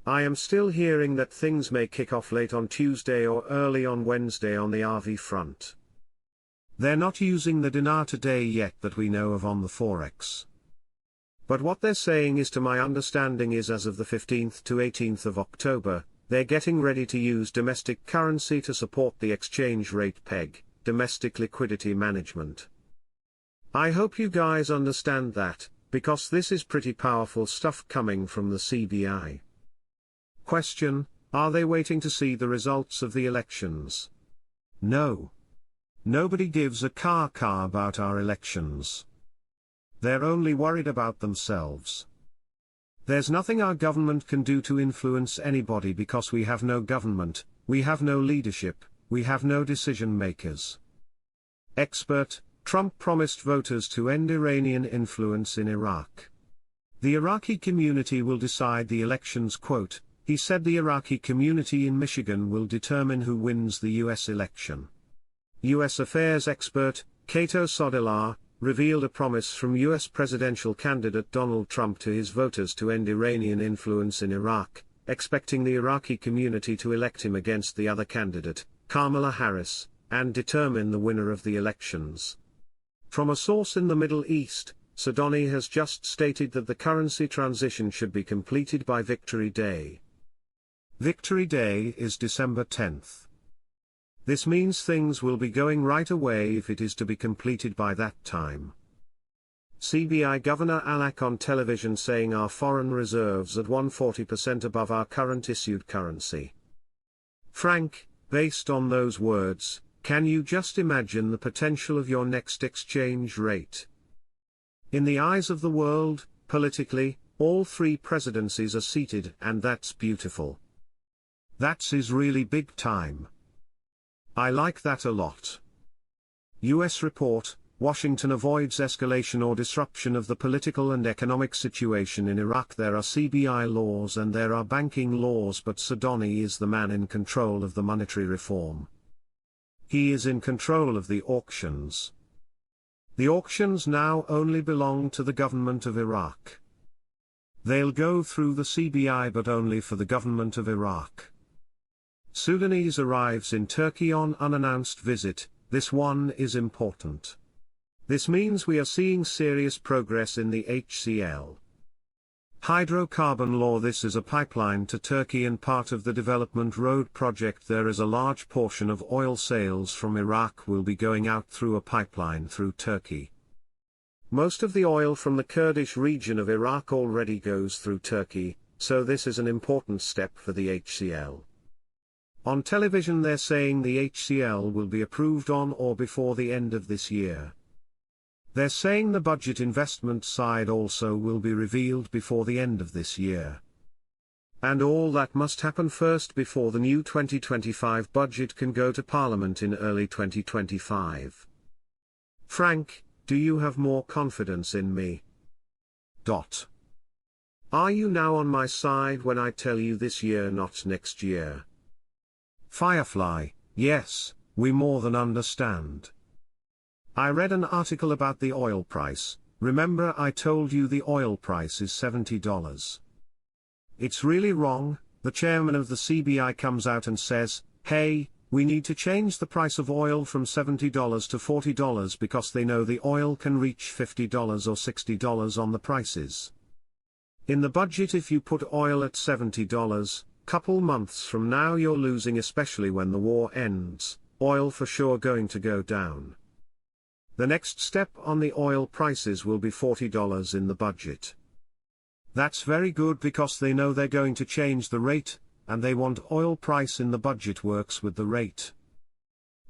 I am still hearing that things may kick off late on Tuesday or early on Wednesday on the RV front. They're not using the dinar today yet that we know of on the Forex. But what they're saying is, to my understanding, is as of the 15th to 18th of October, they're getting ready to use domestic currency to support the exchange rate peg, domestic liquidity management. I hope you guys understand that, because this is pretty powerful stuff coming from the CBI. Question: are they waiting to see the results of the elections? No. Nobody gives a car about our elections. They're only worried about themselves. There's nothing our government can do to influence anybody because we have no government, we have no leadership, we have no decision makers. Expert: Trump promised voters to end Iranian influence in Iraq. The Iraqi community will decide the elections. Quote, he said the Iraqi community in Michigan will determine who wins the U.S. election. U.S. affairs expert, Cato Sodillar, revealed a promise from U.S. presidential candidate Donald Trump to his voters to end Iranian influence in Iraq, expecting the Iraqi community to elect him against the other candidate, Kamala Harris, and determine the winner of the elections. From a source in the Middle East, Sodoni has just stated that the currency transition should be completed by Victory Day. Victory Day is December 10th. This means things will be going right away if it is to be completed by that time. CBI Governor Alak on television saying our foreign reserves at 140% above our current issued currency. Frank, based on those words, can you just imagine the potential of your next exchange rate? In the eyes of the world, politically, all three presidencies are seated, and that's beautiful. That's is really big time. I like that a lot. U.S. report: Washington avoids escalation or disruption of the political and economic situation in Iraq. There are CBI laws and there are banking laws, but Sodoni is the man in control of the monetary reform. He is in control of the auctions. The auctions now only belong to the government of Iraq. They'll go through the CBI but only for the government of Iraq. Sudanese arrives in Turkey on unannounced visit. This one is important. This means we are seeing serious progress in the HCl. Hydrocarbon law. This is a pipeline to Turkey and part of the development road project. There is a large portion of oil sales from Iraq will be going out through a pipeline through Turkey. Most of the oil from the Kurdish region of Iraq already goes through Turkey, so this is an important step for the HCl. On television they're saying the HCl will be approved on or before the end of this year. They're saying the budget investment side also will be revealed before the end of this year. And all that must happen first before the new 2025 budget can go to Parliament in early 2025. Frank, do you have more confidence in me? Are you now on my side when I tell you this year, not next year? Firefly: yes, we more than understand. I read an article about the oil price. Remember I told you the oil price is $70. It's really wrong. The chairman of the CBI comes out and says, hey, we need to change the price of oil from $70 to $40 because they know the oil can reach $50 or $60 on the prices. In the budget, if you put oil at $70, couple months from now you're losing, especially when the war ends. Oil for sure going to go down. The next step on the oil prices will be $40 in the budget. That's very good because they know they're going to change the rate, and they want oil price in the budget works with the rate.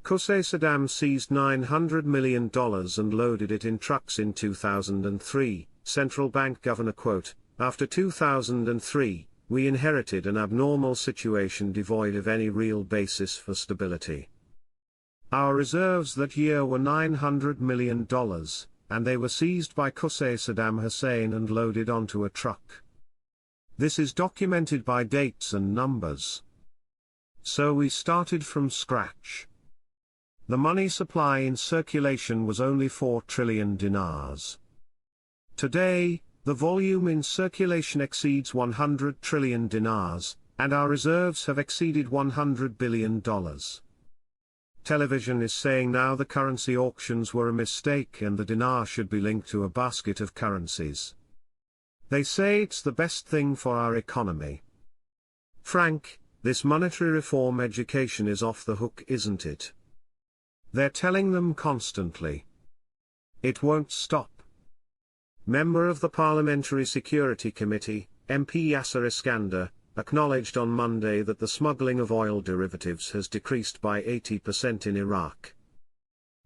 Qusay Saddam seized $900 million and loaded it in trucks in 2003, central bank governor. Quote, after 2003, we inherited an abnormal situation devoid of any real basis for stability. Our reserves that year were $900 million, and they were seized by Qusay Saddam Hussein and loaded onto a truck. This is documented by dates and numbers. So we started from scratch. The money supply in circulation was only 4 trillion dinars. Today, The volume in circulation exceeds 100 trillion dinars, and our reserves have exceeded $100 billion. Television is saying now the currency auctions were a mistake and the dinar should be linked to a basket of currencies. They say it's the best thing for our economy. Frank, this monetary reform education is off the hook, isn't it? They're telling them constantly. It won't stop. Member of the Parliamentary Security Committee, MP Yasser Iskander, acknowledged on Monday that the smuggling of oil derivatives has decreased by 80% in Iraq.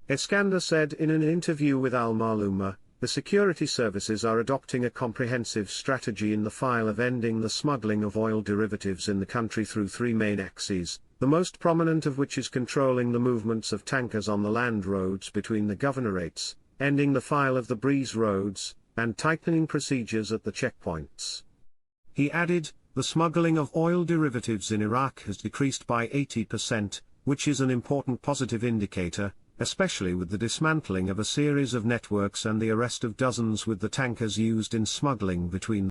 Iskander said in an interview with Al Maluma, the security services are adopting a comprehensive strategy in the file of ending the smuggling of oil derivatives in the country through three main axes, the most prominent of which is controlling the movements of tankers on the land roads between the governorates, ending the file of the breeze roads, and tightening procedures at the checkpoints. He added, the smuggling of oil derivatives in Iraq has decreased by 80%, which is an important positive indicator, especially with the dismantling of a series of networks and the arrest of dozens with the tankers used in smuggling between